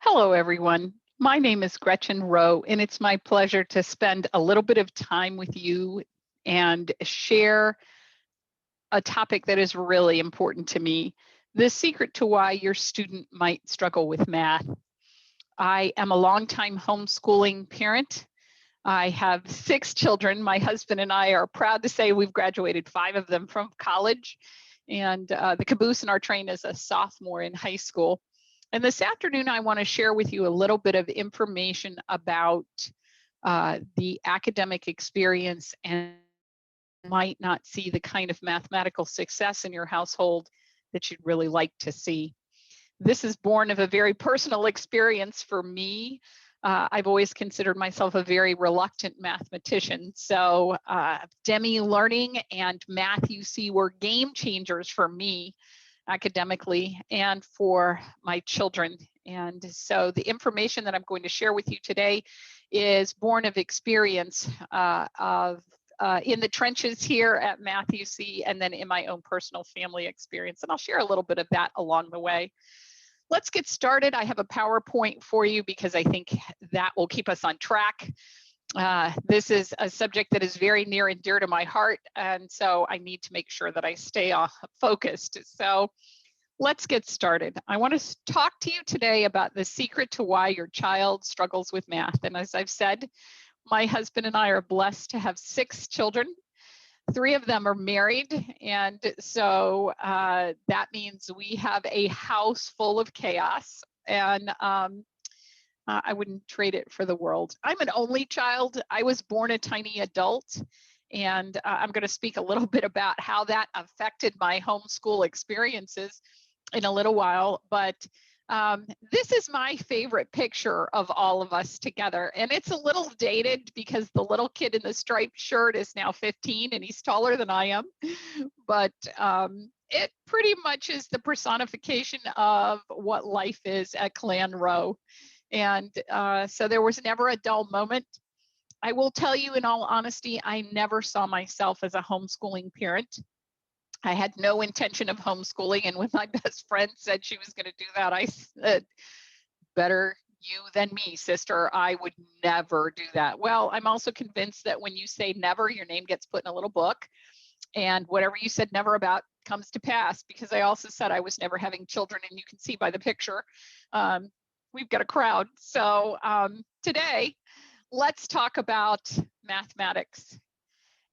Hello, everyone. My name is Gretchen Rowe, and it's my pleasure to spend a little bit of time with you and share a topic that is really important to me, the secret to why your student might struggle with math. I am a longtime homeschooling parent. I have 6 children. My husband and I are proud to say we've graduated 5 of them from college, and the caboose in our train is a sophomore in high school. And this afternoon, I want to share with you a little bit of information about the academic experience and might not see the kind of mathematical success in your household that you'd really like to see. This is born of a very personal experience for me. I've always considered myself a very reluctant mathematician. So Demme learning and Math were game changers for me academically and for my children. And so the information that I'm going to share with you today is born of experience in the trenches here at Math and then in my own personal family experience. And I'll share a little bit of that along the way. Let's get started. I have a PowerPoint for you because I think that will keep us on track. This is a subject that is very near and dear to my heart, and so I need to make sure that I stay focused. So let's get started. I want to talk to you today about the secret to why your child struggles with math. And as I've said, my husband and I are blessed to have 6 children. 3 of them are married, and so that means we have a house full of chaos, and I wouldn't trade it for the world. I'm an only child. I was born a tiny adult, and I'm going to speak a little bit about how that affected my homeschool experiences in a little while, but this is my favorite picture of all of us together. And it's a little dated because the little kid in the striped shirt is now 15 and he's taller than I am. But it pretty much is the personification of what life is at Clan Row. And so there was never a dull moment. I will tell you in all honesty, I never saw myself as a homeschooling parent. I had no intention of homeschooling. And when my best friend said she was going to do that, I said, better you than me, sister. I would never do that. Well, I'm also convinced that when you say never, your name gets put in a little book. And whatever you said never about comes to pass, because I also said I was never having children. And you can see by the picture, we've got a crowd. So today, let's talk about mathematics.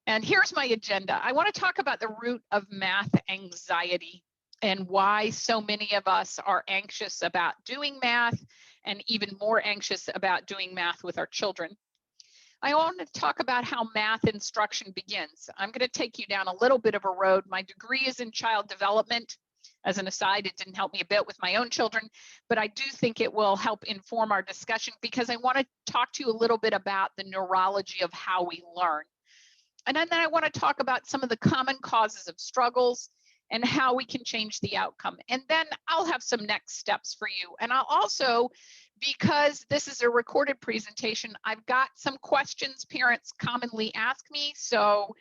And here's my agenda. I want to talk about the root of math anxiety and why so many of us are anxious about doing math and even more anxious about doing math with our children. I want to talk about how math instruction begins. I'm going to take you down a little bit of a road. My degree is in child development. As an aside, it didn't help me a bit with my own children, but I do think it will help inform our discussion because I want to talk to you a little bit about the neurology of how we learn. And then I want to talk about some of the common causes of struggles and how we can change the outcome. And then I'll have some next steps for you. And I'll also, because this is a recorded presentation, I've got some questions parents commonly ask me. So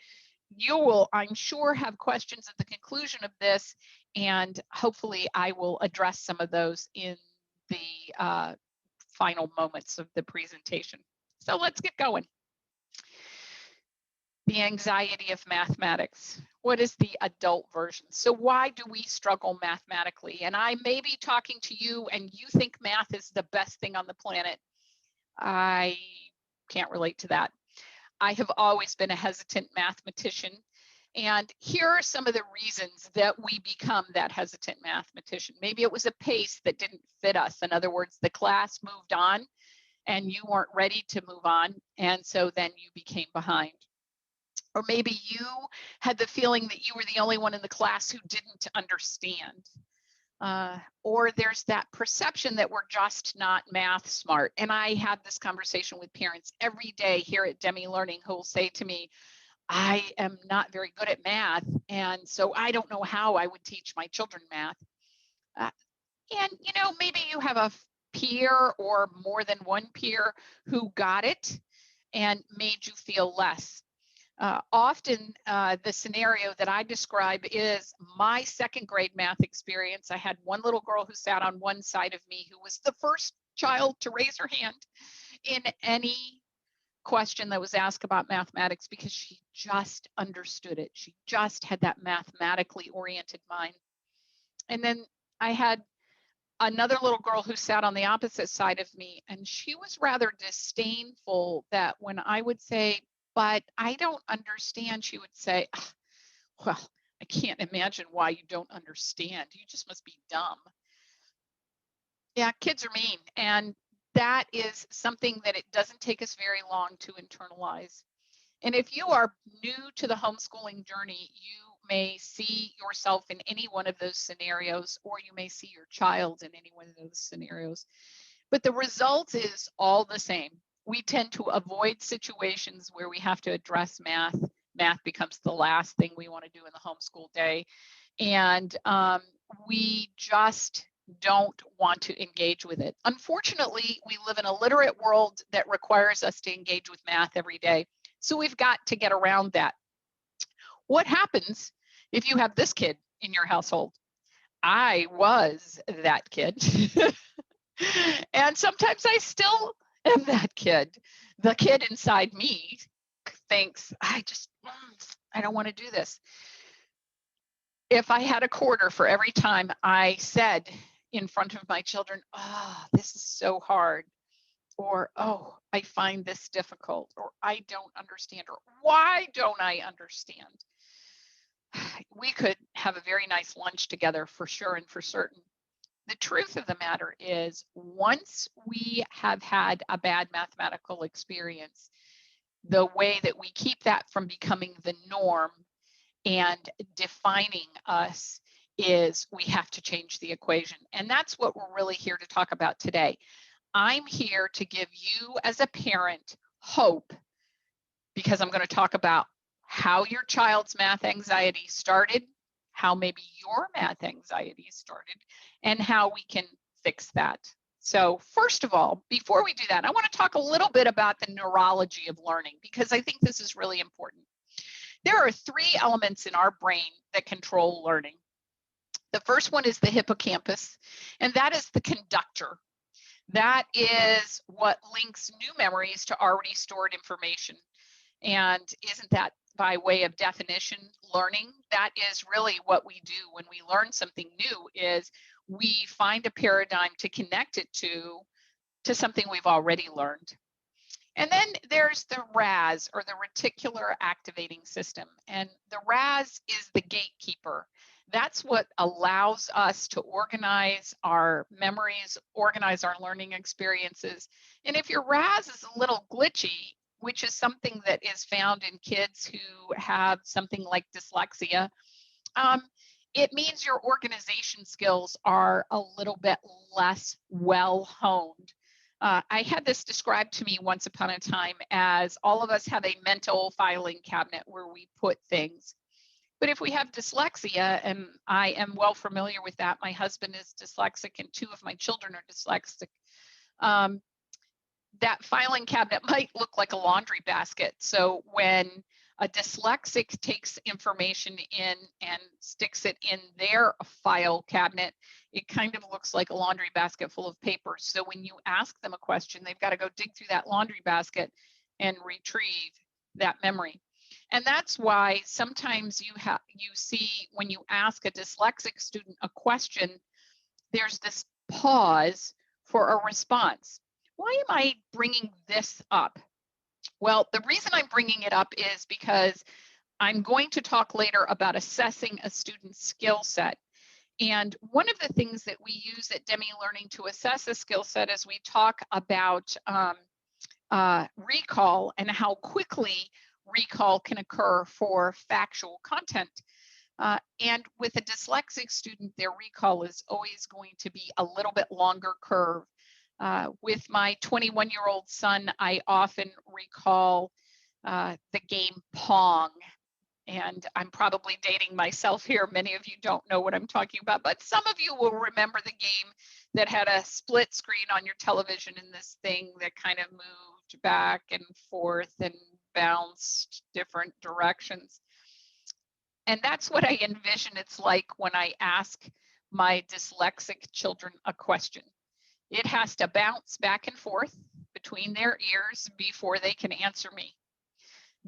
you will, I'm sure, have questions at the conclusion of this. And hopefully I will address some of those in the final moments of the presentation. So let's get going. The anxiety of mathematics. What is the adult version? So why do we struggle mathematically? And I may be talking to you and you think math is the best thing on the planet. I can't relate to that. I have always been a hesitant mathematician. And here are some of the reasons that we become that hesitant mathematician. Maybe it was a pace that didn't fit us. In other words, the class moved on and you weren't ready to move on. And so then you became behind. Or maybe you had the feeling that you were the only one in the class who didn't understand. Or there's that perception that we're just not math smart. And I have this conversation with parents every day here at Demme Learning who will say to me, I am not very good at math, and so I don't know how I would teach my children math. And you know, maybe you have a peer or more than one peer who got it and made you feel less. Often the scenario that I describe is my second grade math experience. I had one little girl who sat on one side of me who was the first child to raise her hand in any question that was asked about mathematics because she just understood it. She just had that mathematically oriented mind. And then I had another little girl who sat on the opposite side of me, and she was rather disdainful that when I would say, but I don't understand, she would say, well, I can't imagine why you don't understand. You just must be dumb. Yeah, kids are mean. And that is something that it doesn't take us very long to internalize. And if you are new to the homeschooling journey, you may see yourself in any one of those scenarios, or you may see your child in any one of those scenarios. But the result is all the same. We tend to avoid situations where we have to address math. Math becomes the last thing we want to do in the homeschool day. And we just don't want to engage with it. Unfortunately, we live in a literate world that requires us to engage with math every day. So we've got to get around that. What happens if you have this kid in your household? I was that kid. And sometimes I still am that kid. The kid inside me thinks, I don't want to do this. If I had a quarter for every time I said in front of my children, oh, this is so hard, or, oh, I find this difficult, or I don't understand, or why don't I understand? We could have a very nice lunch together for sure and for certain. The truth of the matter is, once we have had a bad mathematical experience, the way that we keep that from becoming the norm and defining us is we have to change the equation. And that's what we're really here to talk about today. I'm here to give you as a parent hope, because I'm going to talk about how your child's math anxiety started, how maybe your math anxiety started, and how we can fix that. So first of all, before we do that, I want to talk a little bit about the neurology of learning, because I think this is really important. There are three elements in our brain that control learning. The first one is the hippocampus, and that is the conductor. That is what links new memories to already stored information. And isn't that, by way of definition, learning? That is really what we do when we learn something new, is we find a paradigm to connect it to something we've already learned. And then there's the RAS, or the reticular activating system. And the RAS is the gatekeeper. That's what allows us to organize our memories, organize our learning experiences. And if your RAS is a little glitchy, which is something that is found in kids who have something like dyslexia, it means your organization skills are a little bit less well honed. I had this described to me once upon a time as all of us have a mental filing cabinet where we put things. But if we have dyslexia, and I am well familiar with that, my husband is dyslexic and two of my children are dyslexic, that filing cabinet might look like a laundry basket. So when a dyslexic takes information in and sticks it in their file cabinet, it kind of looks like a laundry basket full of papers. So when you ask them a question, they've got to go dig through that laundry basket and retrieve that memory. And that's why sometimes you see when you ask a dyslexic student a question, there's this pause for a response. Why am I bringing this up? Well, the reason I'm bringing it up is because I'm going to talk later about assessing a student's skill set. And one of the things that we use at Demme Learning to assess a skill set is we talk about recall and how quickly recall can occur for factual content. And with a dyslexic student, their recall is always going to be a little bit longer curve. With my 21-year-old son, I often recall the game Pong. And I'm probably dating myself here. Many of you don't know what I'm talking about, but some of you will remember the game that had a split screen on your television and this thing that kind of moved back and forth and bounced different directions. And that's what I envision it's like when I ask my dyslexic children a question. It has to bounce back and forth between their ears before they can answer me.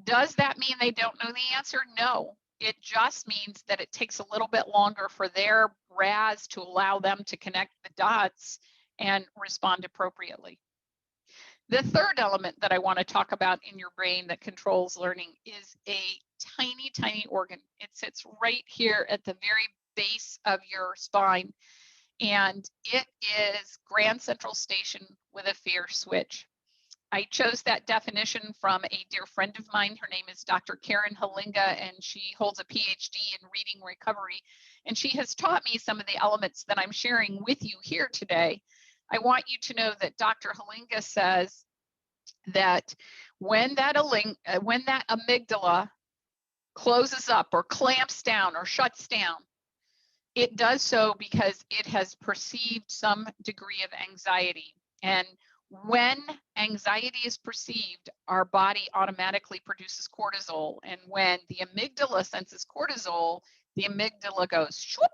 Does that mean they don't know the answer? No. It just means that it takes a little bit longer for their RAS to allow them to connect the dots and respond appropriately. The third element that I want to talk about in your brain that controls learning is a tiny, tiny organ. It sits right here at the very base of your spine, and it is Grand Central Station with a fear switch. I chose that definition from a dear friend of mine. Her name is Dr. Karen Halinga, and she holds a PhD in reading recovery. And she has taught me some of the elements that I'm sharing with you here today. I want you to know that Dr. Halinga says that when that amygdala closes up or clamps down or shuts down, it does so because it has perceived some degree of anxiety. And when anxiety is perceived, our body automatically produces cortisol. And when the amygdala senses cortisol, the amygdala goes shoop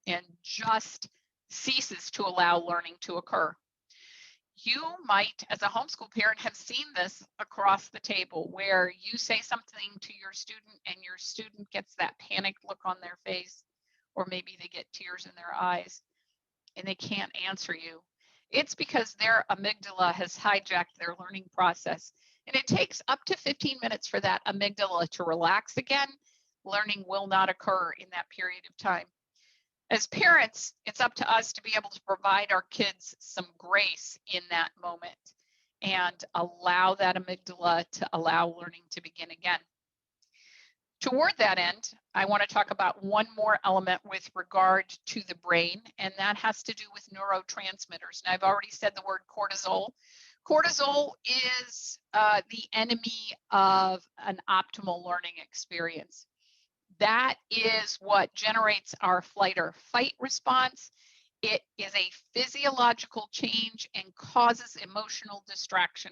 and just ceases to allow learning to occur. You might, as a homeschool parent, have seen this across the table where you say something to your student and your student gets that panicked look on their face, or maybe they get tears in their eyes and they can't answer you. It's because their amygdala has hijacked their learning process. And it takes up to 15 minutes for that amygdala to relax again. Learning will not occur in that period of time. As parents, it's up to us to be able to provide our kids some grace in that moment and allow that amygdala to allow learning to begin again. Toward that end, I want to talk about one more element with regard to the brain, and that has to do with neurotransmitters. And I've already said the word cortisol. Cortisol is the enemy of an optimal learning experience. That is what generates our flight or fight response. It is a physiological change and causes emotional distraction.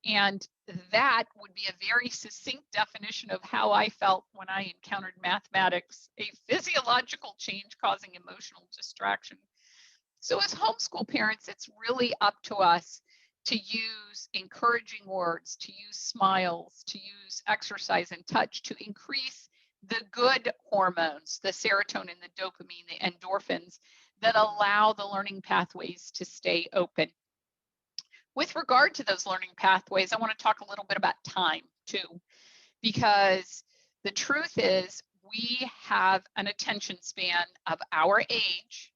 And that would be a very succinct definition of how I felt when I encountered mathematics, a physiological change causing emotional distraction. So as homeschool parents, it's really up to us to use encouraging words, to use smiles, to use exercise and touch to increase the good hormones, the serotonin, the dopamine, the endorphins that allow the learning pathways to stay open. With regard to those learning pathways, I want to talk a little bit about time too, because the truth is we have an attention span of our age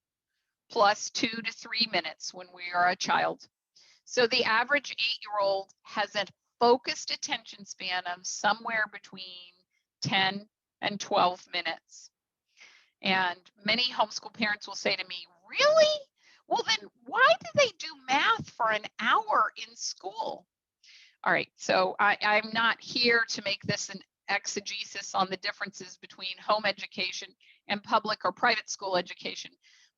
plus 2 to 3 minutes when we are a child. So the average 8-year-old has a focused attention span of somewhere between 10 and 12 minutes. And many homeschool parents will say to me, really? Well, then why do they do math for an hour in school? All right, so I'm not here to make this an exegesis on the differences between home education and public or private school education,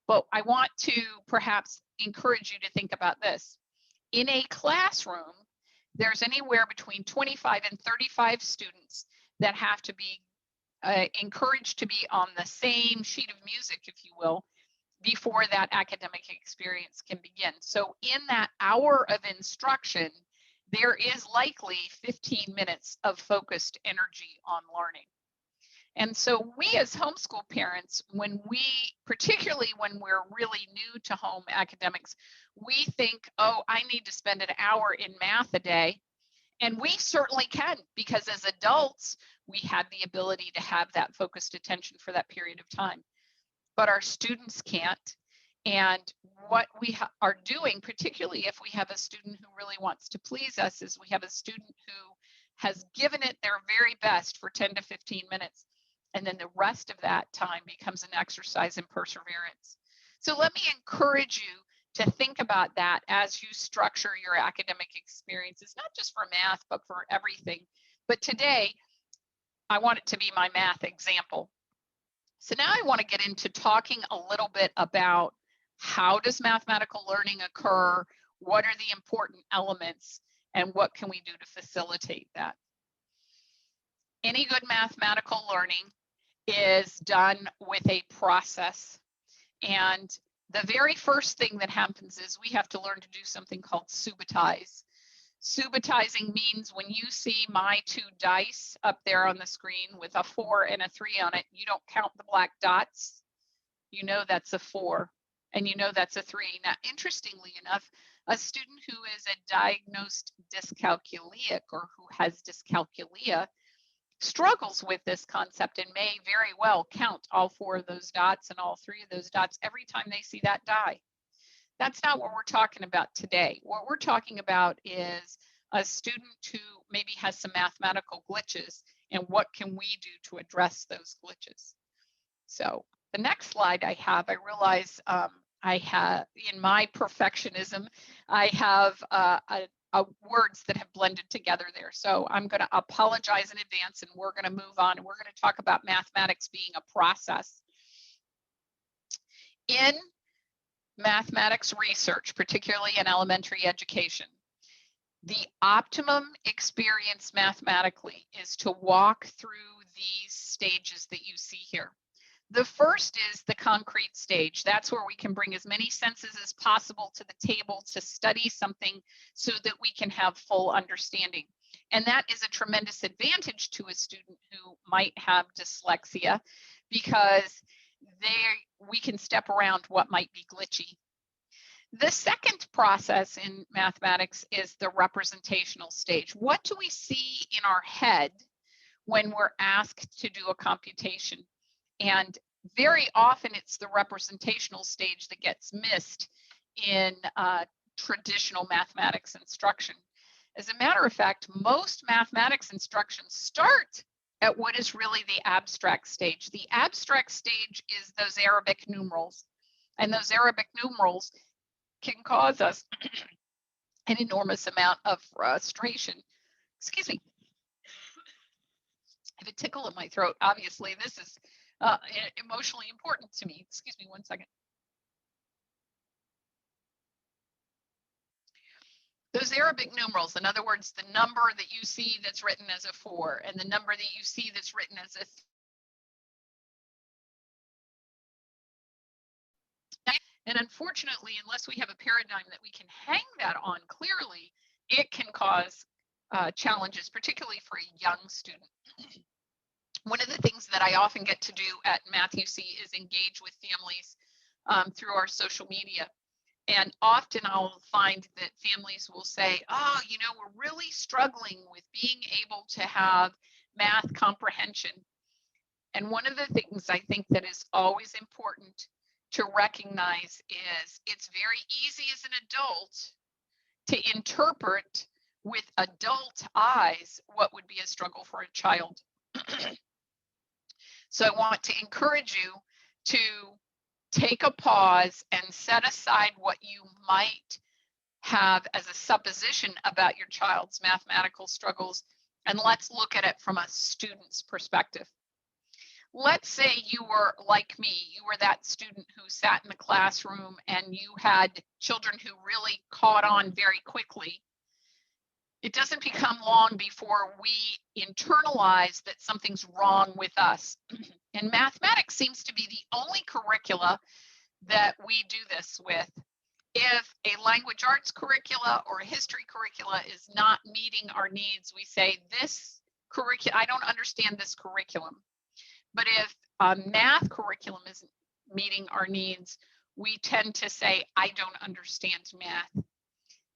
but I want to perhaps encourage you to think about this. In a classroom, there's anywhere between 25 and 35 students that have to be encouraged to be on the same sheet of music, if you will, before that academic experience can begin. So in that hour of instruction, there is likely 15 minutes of focused energy on learning. And so we as homeschool parents, particularly when we're really new to home academics, we think, oh, I need to spend an hour in math a day. And we certainly can, because as adults, we have the ability to have that focused attention for that period of time. But our students can't. And what we are doing, particularly if we have a student who really wants to please us, is we have a student who has given it their very best for 10 to 15 minutes. And then the rest of that time becomes an exercise in perseverance. So let me encourage you to think about that as you structure your academic experiences, not just for math, but for everything. But today, I want it to be my math example. So now I want to get into talking a little bit about how does mathematical learning occur, what are the important elements, and what can we do to facilitate that. Any good mathematical learning is done with a process. And the very first thing that happens is we have to learn to do something called subitize. Subitizing means when you see my 2 dice up there on the screen with a 4 and a 3 on it, you don't count the black dots. You know that's a 4 and you know that's a 3. Now, interestingly enough, a student who is a diagnosed dyscalculiac or who has dyscalculia struggles with this concept and may very well count all 4 of those dots and all 3 of those dots every time they see that die. That's not what we're talking about today. What we're talking about is a student who maybe has some mathematical glitches and what can we do to address those glitches. So the next slide I have, I realize I have, in my perfectionism, I have words that have blended together there. So I'm going to apologize in advance and we're going to move on and we're going to talk about mathematics being a process. In mathematics research, particularly in elementary education, the optimum experience mathematically is to walk through these stages that you see here. The first is the concrete stage. That's where we can bring as many senses as possible to the table to study something so that we can have full understanding. And that is a tremendous advantage to a student who might have dyslexia because we can step around what might be glitchy. The second process in mathematics is the representational stage. What do we see in our head when we're asked to do a computation? And very often it's the representational stage that gets missed in traditional mathematics instruction. As a matter of fact, most mathematics instruction start at what is really the abstract stage. The abstract stage is those Arabic numerals, and those Arabic numerals can cause us an enormous amount of frustration. Excuse me. I have a tickle in my throat. Obviously, this is emotionally important to me. Excuse me 1 second. Those Arabic numerals, in other words, the number that you see that's written as a 4 and the number that you see that's written as a 3. And unfortunately, unless we have a paradigm that we can hang that on clearly, it can cause challenges, particularly for a young student. One of the things that I often get to do at Math UC is engage with families through our social media. And often I'll find that families will say, oh, you know, we're really struggling with being able to have math comprehension. And one of the things I think that is always important to recognize is it's very easy as an adult to interpret with adult eyes what would be a struggle for a child. So I want to encourage you to take a pause and set aside what you might have as a supposition about your child's mathematical struggles, and let's look at it from a student's perspective. Let's say you were like me, you were that student who sat in the classroom and you had children who really caught on very quickly. It doesn't become long before we internalize that something's wrong with us. And mathematics seems to be the only curricula that we do this with. If a language arts curricula or a history curricula is not meeting our needs, we say this curriculum, I don't understand this curriculum. But if a math curriculum isn't meeting our needs, we tend to say, I don't understand math.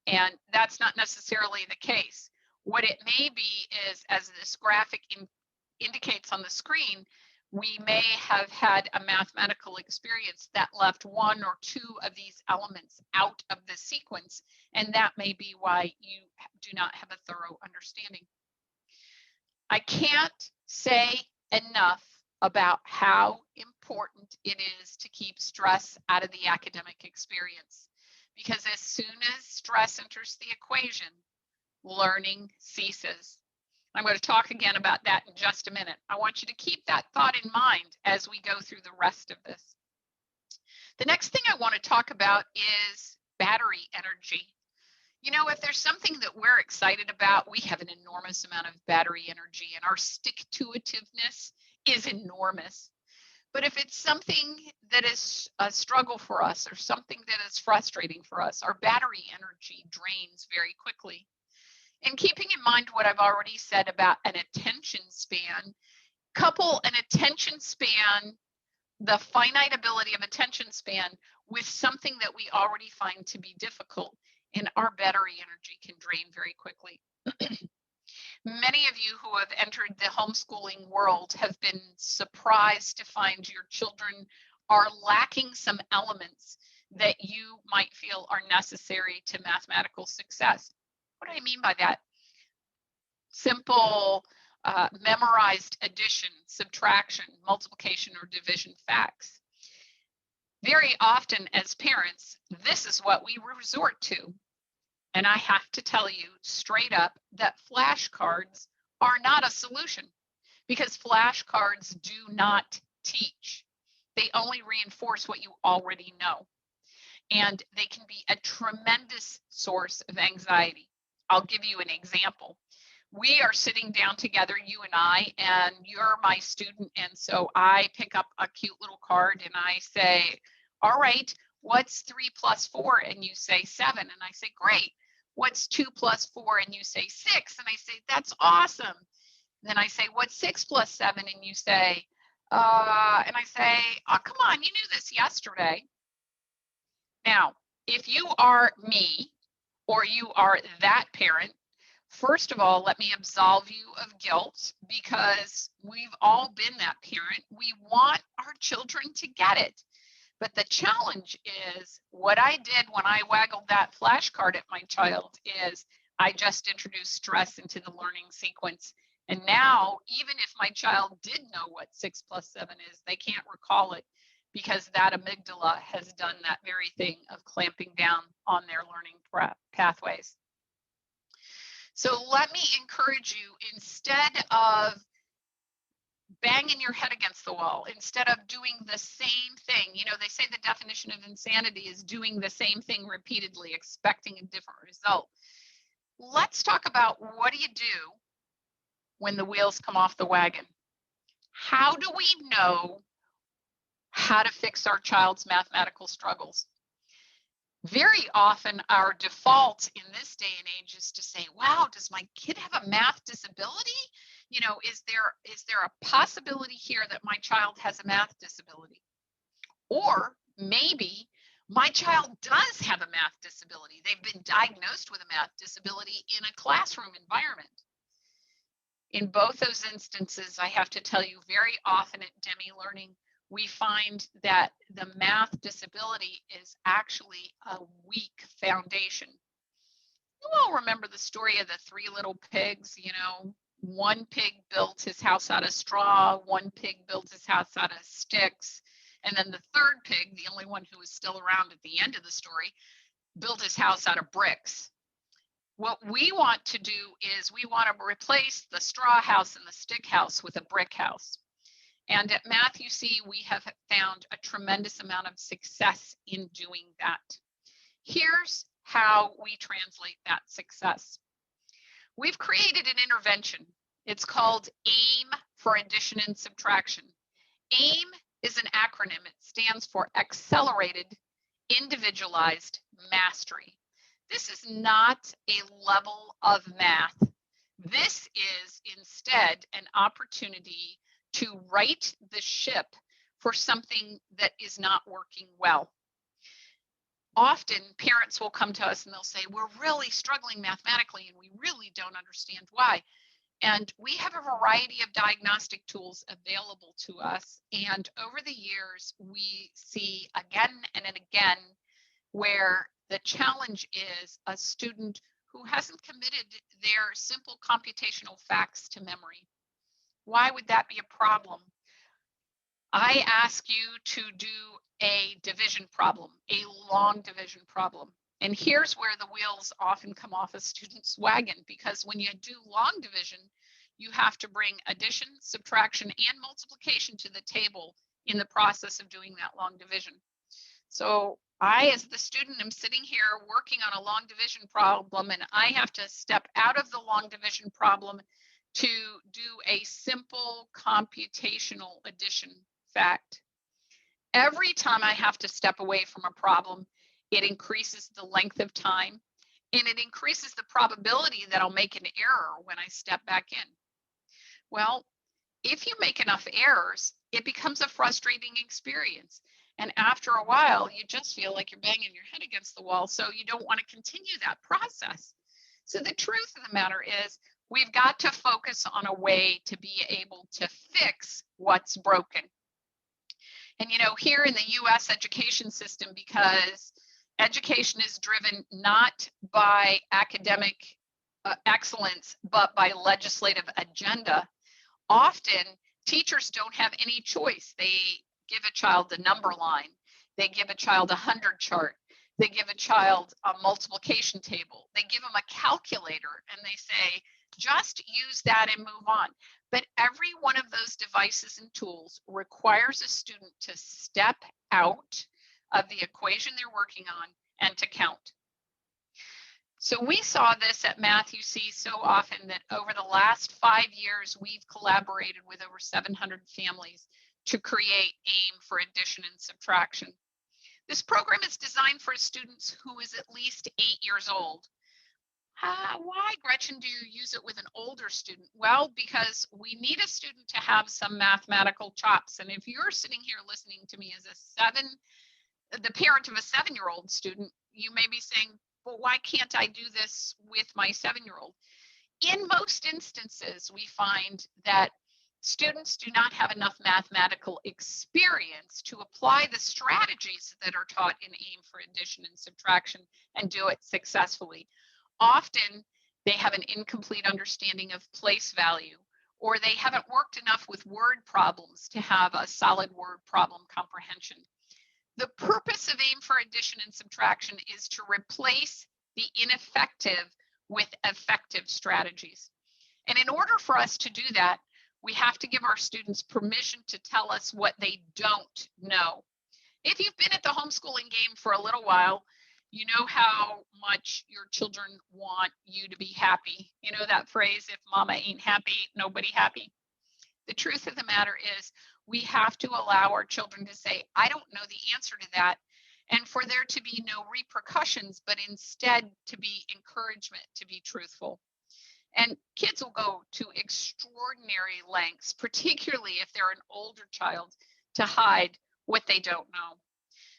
And that's not necessarily the case. What it may be is, as this graphic indicates on the screen, we may have had a mathematical experience that left 1 or 2 of these elements out of the sequence, and that may be why you do not have a thorough understanding. I can't say enough about how important it is to keep stress out of the academic experience, because as soon as stress enters the equation, learning ceases. I'm going to talk again about that in just a minute. I want you to keep that thought in mind as we go through the rest of this. The next thing I want to talk about is battery energy. You know, if there's something that we're excited about, we have an enormous amount of battery energy, and our stick-to-itiveness is enormous. But if it's something that is a struggle for us or something that is frustrating for us, our battery energy drains very quickly. And keeping in mind what I've already said about an attention span, couple an attention span, the finite ability of attention span, with something that we already find to be difficult, and our battery energy can drain very quickly. Many of you who have entered the homeschooling world have been surprised to find your children are lacking some elements that you might feel are necessary to mathematical success. What do I mean by that? Simple memorized addition, subtraction, multiplication, or division facts. Very often as parents, this is what we resort to. And I have to tell you straight up that flashcards are not a solution, because flashcards do not teach. They only reinforce what you already know. And they can be a tremendous source of anxiety. I'll give you an example. We are sitting down together, you and I, and you're my student. And so I pick up a cute little card and I say, all right, what's 3 plus 4? And you say 7. And I say, great. What's 2 plus 4? And you say 6. And I say, that's awesome. And then I say, what's 6 plus 7? And you say, and I say, oh, come on, you knew this yesterday. Now, if you are me or you are that parent, first of all, let me absolve you of guilt, because we've all been that parent. We want our children to get it. But the challenge is, what I did when I waggled that flashcard at my child is I just introduced stress into the learning sequence. And now, even if my child did know what 6 plus 7 is, they can't recall it, because that amygdala has done that very thing of clamping down on their learning pathways. So let me encourage you, instead of banging your head against the wall, instead of doing the same thing, you know, they say the definition of insanity is doing the same thing repeatedly, expecting a different result. Let's talk about, what do you do when the wheels come off the wagon? How do we know how to fix our child's mathematical struggles? Very often our default in this day and age is to say, wow, does my kid have a math disability? You know, is there a possibility here that my child has a math disability? Or maybe my child does have a math disability. They've been diagnosed with a math disability in a classroom environment. In both those instances, I have to tell you, very often at Demme Learning, we find that the math disability is actually a weak foundation. You all remember the story of the 3 little pigs. You know, one pig built his house out of straw, one pig built his house out of sticks, and then the third pig, the only one who was still around at the end of the story, built his house out of bricks. What we want to do is we want to replace the straw house and the stick house with a brick house. And at Math UC, we have found a tremendous amount of success in doing that. Here's how we translate that success. We've created an intervention. It's called AIM, for addition and subtraction. AIM is an acronym. It stands for Accelerated Individualized Mastery. This is not a level of math. This is instead an opportunity to right the ship for something that is not working well. Often parents will come to us and they'll say, we're really struggling mathematically and we really don't understand why. And we have a variety of diagnostic tools available to us. And over the years, we see again and again where the challenge is a student who hasn't committed their simple computational facts to memory. Why would that be a problem? I ask you to do a division problem, a long division problem. And here's where the wheels often come off a student's wagon, because when you do long division, you have to bring addition, subtraction, and multiplication to the table in the process of doing that long division. So I, as the student, am sitting here working on a long division problem, and I have to step out of the long division problem to do a simple computational addition fact. Every time I have to step away from a problem, it increases the length of time, and it increases the probability that I'll make an error when I step back in. Well, if you make enough errors, it becomes a frustrating experience. And after a while, you just feel like you're banging your head against the wall. So you don't want to continue that process. So the truth of the matter is, we've got to focus on a way to be able to fix what's broken. And, you know, here in the US education system, because education is driven not by academic excellence, but by legislative agenda, often teachers don't have any choice. They give a child the number line, they give a child a 100 chart, they give a child a multiplication table, they give them a calculator, and they say, just use that and move on. But every one of those devices and tools requires a student to step out of the equation they're working on and to count. So we saw this at Math UC so often that over the last 5 years, we've collaborated with over 700 families to create AIM for addition and subtraction. This program is designed for students who is at least 8 years old. Why, Gretchen, do you use it with an older student? Well, because we need a student to have some mathematical chops. And if you're sitting here listening to me as the parent of a 7-year-old student, you may be saying, well, why can't I do this with my 7-year-old? In most instances, we find that students do not have enough mathematical experience to apply the strategies that are taught in AIM for addition and subtraction and do it successfully. Often, they have an incomplete understanding of place value, or they haven't worked enough with word problems to have a solid word problem comprehension. The purpose of AIM for addition and subtraction is to replace the ineffective with effective strategies. And in order for us to do that, we have to give our students permission to tell us what they don't know. If you've been at the homeschooling game for a little while, you know how much your children want you to be happy. You know that phrase, if mama ain't happy, nobody happy. The truth of the matter is, we have to allow our children to say, I don't know the answer to that, and for there to be no repercussions, but instead to be encouragement to be truthful. And kids will go to extraordinary lengths, particularly if they're an older child, to hide what they don't know.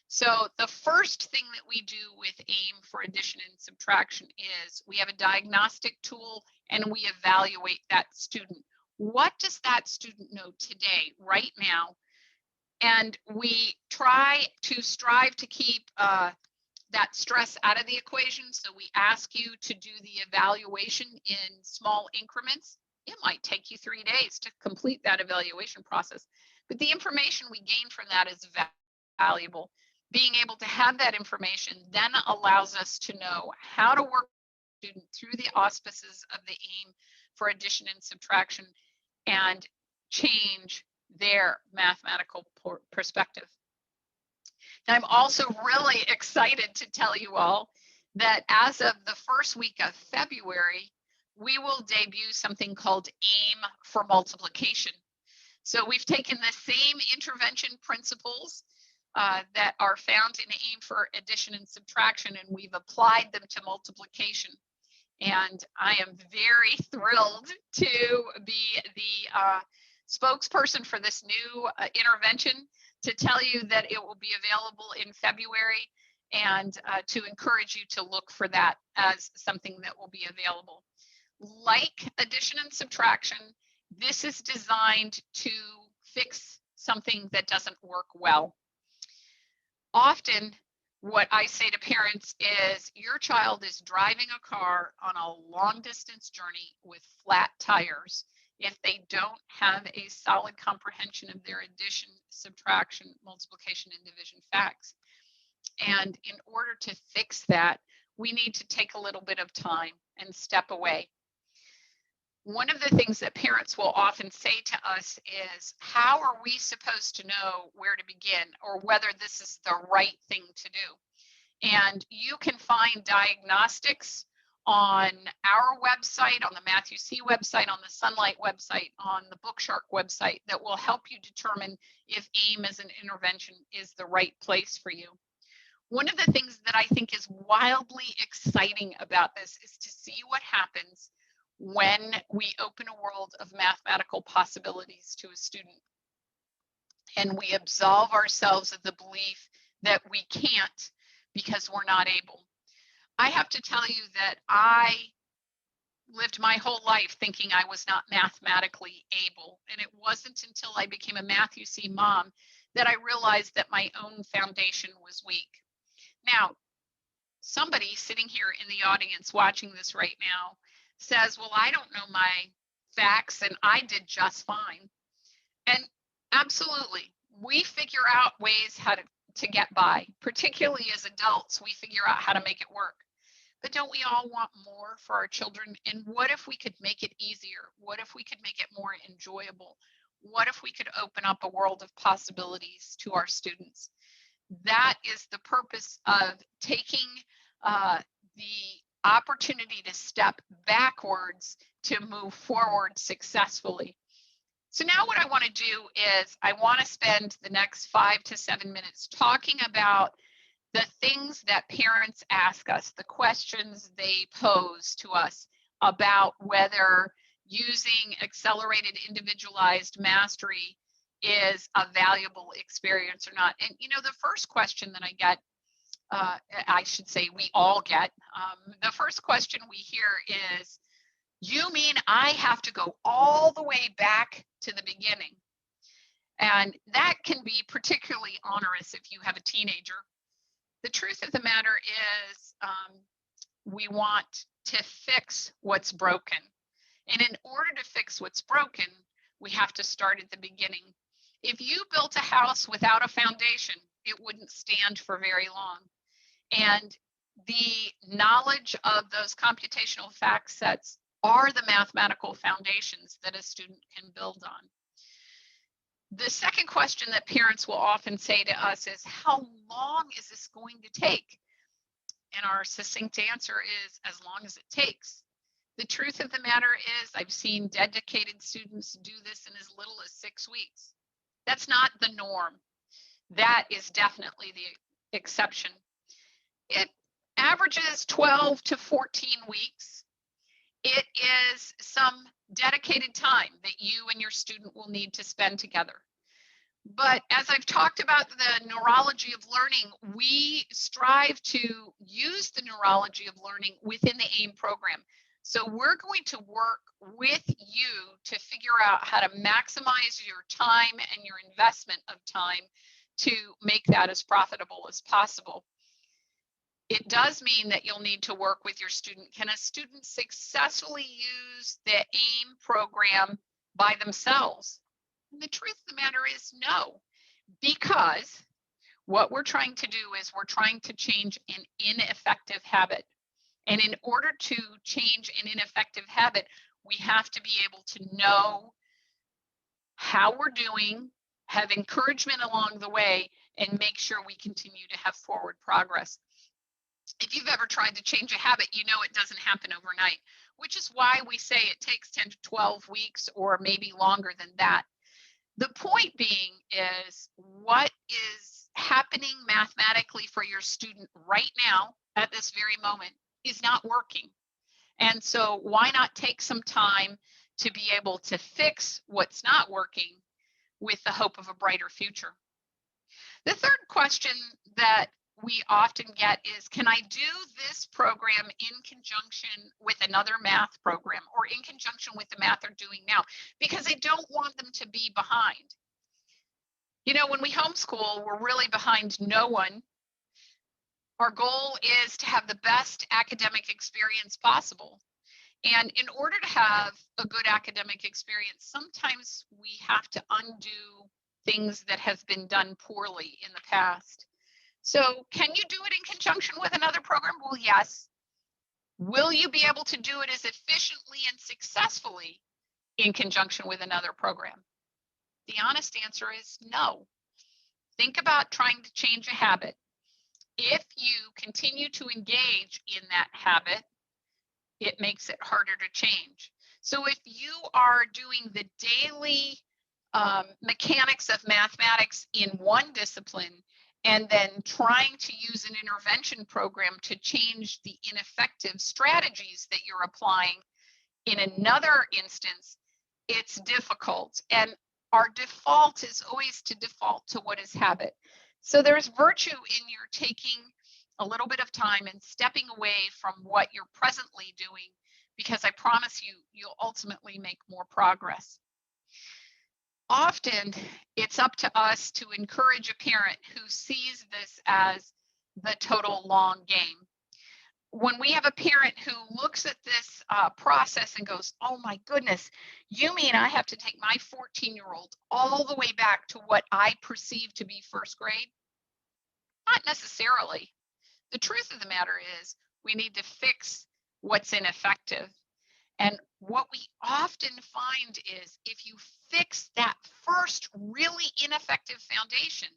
So the first thing that we do with AIM for addition and subtraction is we have a diagnostic tool and we evaluate that student. What does that student know today, right now? And we try to strive to keep that stress out of the equation. So we ask you to do the evaluation in small increments. It might take you 3 days to complete that evaluation process, but the information we gain from that is valuable. Being able to have that information then allows us to know how to work with the student through the auspices of the AIM for addition and subtraction and change their mathematical perspective. And I'm also really excited to tell you all that as of the first week of February, we will debut something called AIM for multiplication. So we've taken the same intervention principles that are found in AIM for addition and subtraction, and we've applied them to multiplication. And I am very thrilled to be the spokesperson for this new intervention, to tell you that it will be available in February, and to encourage you to look for that as something that will be available. Like addition and subtraction, this is designed to fix something that doesn't work well. Often, what I say to parents is, your child is driving a car on a long distance journey with flat tires if they don't have a solid comprehension of their addition, subtraction, multiplication, and division facts. And in order to fix that, we need to take a little bit of time and step away. One of the things that parents will often say to us is, how are we supposed to know where to begin or whether this is the right thing to do? And you can find diagnostics on our website, on the Math website, on the Sonlight website, on the Bookshark website that will help you determine if AIM as an intervention is the right place for you. One of the things that I think is wildly exciting about this is to see what happens when we open a world of mathematical possibilities to a student and we absolve ourselves of the belief that we can't because we're not able. I have to tell you that I lived my whole life thinking I was not mathematically able. And it wasn't until I became a Math mom that I realized that my own foundation was weak. Now, somebody sitting here in the audience watching this right now says, well, I don't know my facts and I did just fine. And absolutely, we figure out ways how to get by, particularly as adults, we figure out how to make it work. But don't we all want more for our children? And what if we could make it easier? What if we could make it more enjoyable? What if we could open up a world of possibilities to our students? That is the purpose of taking the opportunity to step backwards to move forward successfully. So now what I want to do is I want to spend the next 5 to 7 minutes talking about the things that parents ask us, the questions they pose to us about whether using accelerated individualized mastery is a valuable experience or not. And you know, the first question that I get, I should say we all get, the first question we hear is, you mean I have to go all the way back to the beginning? And that can be particularly onerous if you have a teenager. The truth of the matter is we want to fix what's broken. And in order to fix what's broken, we have to start at the beginning. If you built a house without a foundation, it wouldn't stand for very long. And the knowledge of those computational fact sets are the mathematical foundations that a student can build on. The second question that parents will often say to us is, how long is this going to take? And our succinct answer is, as long as it takes. The truth of the matter is, I've seen dedicated students do this in as little as 6 weeks. That's not the norm. That is definitely the exception. It averages 12 to 14 weeks. It is some dedicated time that you and your student will need to spend together. But as I've talked about the neurology of learning, we strive to use the neurology of learning within the AIM program. So we're going to work with you to figure out how to maximize your time and your investment of time to make that as profitable as possible. It does mean that you'll need to work with your student. Can a student successfully use the AIM program by themselves? And the truth of the matter is no, because what we're trying to do is we're trying to change an ineffective habit. And in order to change an ineffective habit, we have to be able to know how we're doing, have encouragement along the way, and make sure we continue to have forward progress. If you've ever tried to change a habit, you know it doesn't happen overnight, which is why we say it takes 10 to 12 weeks or maybe longer than that. The point being is, what is happening mathematically for your student right now at this very moment is not working. And so why not take some time to be able to fix what's not working with the hope of a brighter future? The third question that we often get is, can I do this program in conjunction with another math program or in conjunction with the math they're doing now? Because I don't want them to be behind. You know, when we homeschool, we're really behind no one. Our goal is to have the best academic experience possible. And in order to have a good academic experience, sometimes we have to undo things that have been done poorly in the past. So can you do it in conjunction with another program? Well, yes. Will you be able to do it as efficiently and successfully in conjunction with another program? The honest answer is no. Think about trying to change a habit. If you continue to engage in that habit, it makes it harder to change. So if you are doing the daily mechanics of mathematics in one discipline and then trying to use an intervention program to change the ineffective strategies that you're applying in another instance, it's difficult. And our default is always to default to what is habit. So there's virtue in your taking a little bit of time and stepping away from what you're presently doing, because I promise you, you'll ultimately make more progress. Often it's up to us to encourage a parent who sees this as the total long game. When we have a parent who looks at this process and goes, oh my goodness, you mean I have to take my 14-year-old all the way back to what I perceive to be first grade? Not necessarily. The truth of the matter is we need to fix what's ineffective. And what we often find is if you fix that first really ineffective foundation,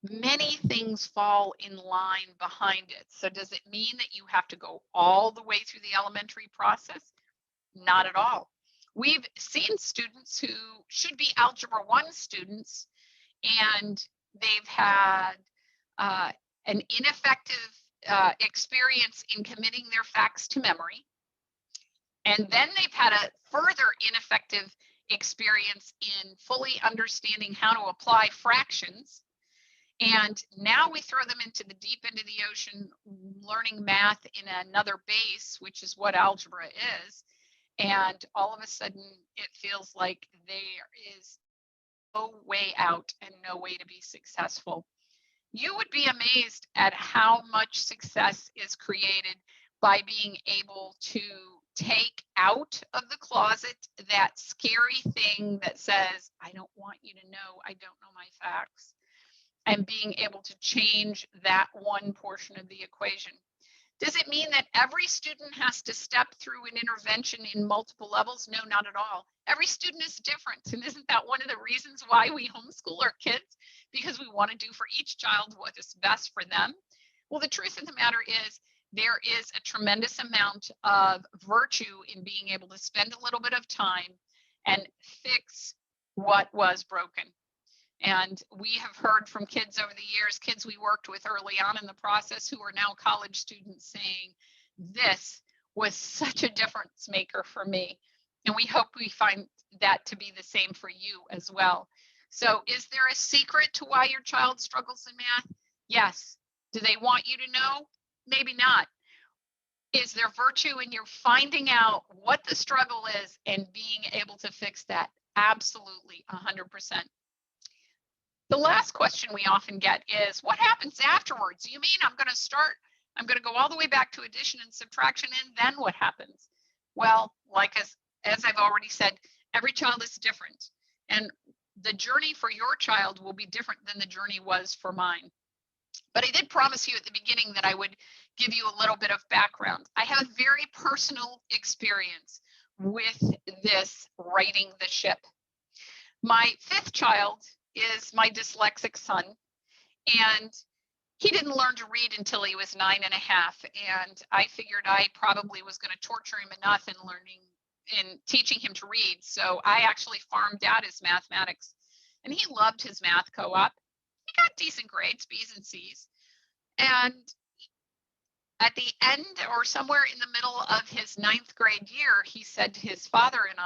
many things fall in line behind it. So does it mean that you have to go all the way through the elementary process? Not at all. We've seen students who should be Algebra 1 students, and they've had an ineffective experience in committing their facts to memory. And then they've had a further ineffective experience in fully understanding how to apply fractions. And now we throw them into the deep end of the ocean, learning math in another base, which is what algebra is. And all of a sudden, it feels like there is no way out and no way to be successful. You would be amazed at how much success is created by being able to take out of the closet that scary thing that says, I don't want you to know, I don't know my facts, and being able to change that one portion of the equation. Does it mean that every student has to step through an intervention in multiple levels? No, not at all. Every student is different. And isn't that one of the reasons why we homeschool our kids? Because we want to do for each child what is best for them. Well, the truth of the matter is there is a tremendous amount of virtue in being able to spend a little bit of time and fix what was broken. And we have heard from kids over the years, kids we worked with early on in the process who are now college students saying, this was such a difference maker for me. And we hope we find that to be the same for you as well. So is there a secret to why your child struggles in math? Yes. Do they want you to know? Maybe not. Is there virtue in your finding out what the struggle is and being able to fix that? Absolutely, 100%. The last question we often get is, what happens afterwards? You mean I'm going to go all the way back to addition and subtraction, and then what happens? Well, like as I've already said, every child is different. And the journey for your child will be different than the journey was for mine. But I did promise you at the beginning that I would give you a little bit of background. I have a very personal experience with this righting the ship. My fifth child is my dyslexic son, and he didn't learn to read until he was 9 and a half. And I figured I probably was going to torture him enough in teaching him to read. So I actually farmed out his mathematics, and he loved his math co-op. He got decent grades, B's and C's. And at the end or somewhere in the middle of his 9th grade year, he said to his father and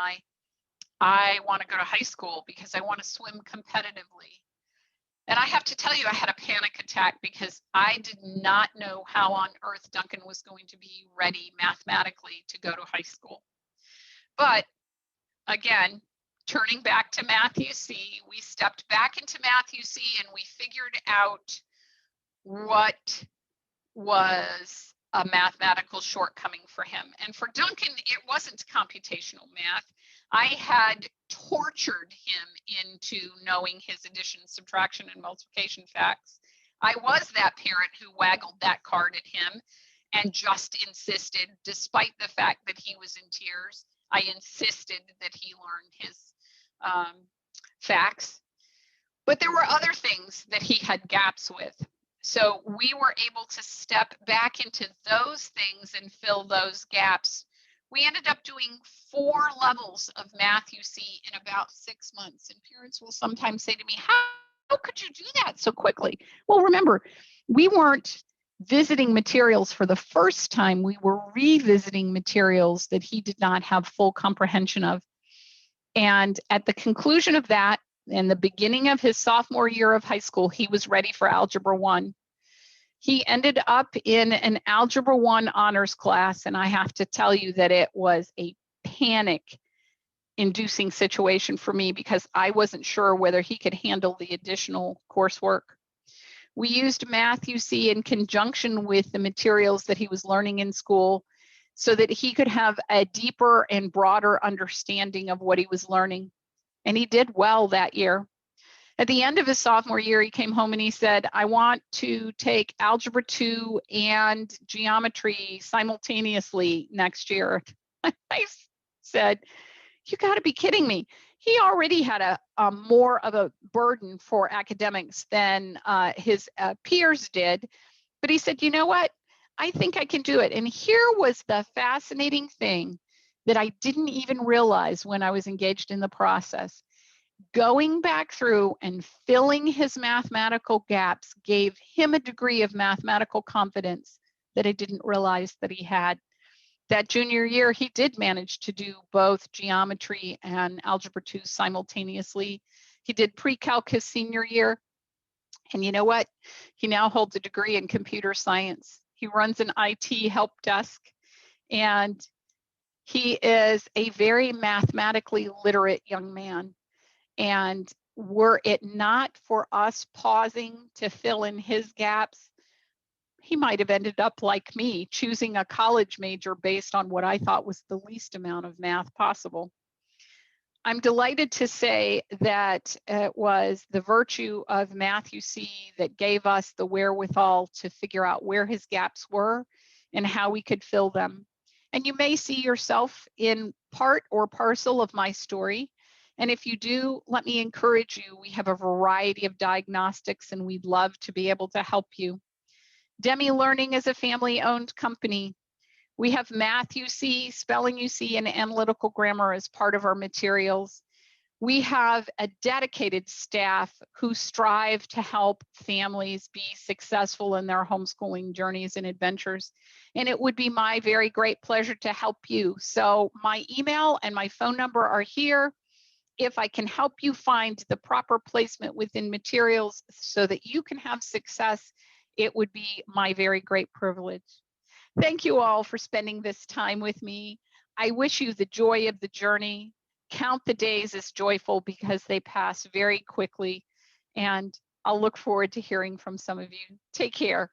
I want to go to high school because I want to swim competitively. And I have to tell you, I had a panic attack because I did not know how on earth Duncan was going to be ready mathematically to go to high school. But again, turning back to Math UC, we stepped back into Math UC and we figured out what was a mathematical shortcoming for him. And for Duncan, it wasn't computational math. I had tortured him into knowing his addition, subtraction, and multiplication facts. I was that parent who waggled that card at him and just insisted, despite the fact that he was in tears, I insisted that he learn his facts. But there were other things that he had gaps with. So we were able to step back into those things and fill those gaps. We ended up doing 4 levels of Math UC in about 6 months. And parents will sometimes say to me, how could you do that so quickly? Well, remember, we weren't visiting materials for the first time. We were revisiting materials that he did not have full comprehension of. And at the conclusion of that, in the beginning of his sophomore year of high school, he was ready for Algebra 1. He ended up in an Algebra 1 honors class, and I have to tell you that it was a panic-inducing situation for me because I wasn't sure whether he could handle the additional coursework. We used Math UC in conjunction with the materials that he was learning in school so that he could have a deeper and broader understanding of what he was learning. And he did well that year. At the end of his sophomore year, he came home and he said, I want to take Algebra 2 and geometry simultaneously next year. I said, you got to be kidding me. He already had a more of a burden for academics than his peers did. But he said, you know what? I think I can do it. And here was the fascinating thing that I didn't even realize when I was engaged in the process. Going back through and filling his mathematical gaps gave him a degree of mathematical confidence that I didn't realize that he had. That junior year, he did manage to do both geometry and Algebra 2 simultaneously. He did pre-calc his senior year. And you know what? He now holds a degree in computer science. He runs an IT help desk, and he is a very mathematically literate young man. And were it not for us pausing to fill in his gaps, he might have ended up like me, choosing a college major based on what I thought was the least amount of math possible. I'm delighted to say that it was the virtue of Math UC that gave us the wherewithal to figure out where his gaps were and how we could fill them. And you may see yourself in part or parcel of my story. And if you do, let me encourage you. We have a variety of diagnostics and we'd love to be able to help you. Demme Learning is a family-owned company. We have Math UC, Spelling UC, and Analytical Grammar as part of our materials. We have a dedicated staff who strive to help families be successful in their homeschooling journeys and adventures. And it would be my very great pleasure to help you. So my email and my phone number are here. If I can help you find the proper placement within materials so that you can have success, it would be my very great privilege. Thank you all for spending this time with me. I wish you the joy of the journey. Count the days as joyful because they pass very quickly. And I'll look forward to hearing from some of you. Take care.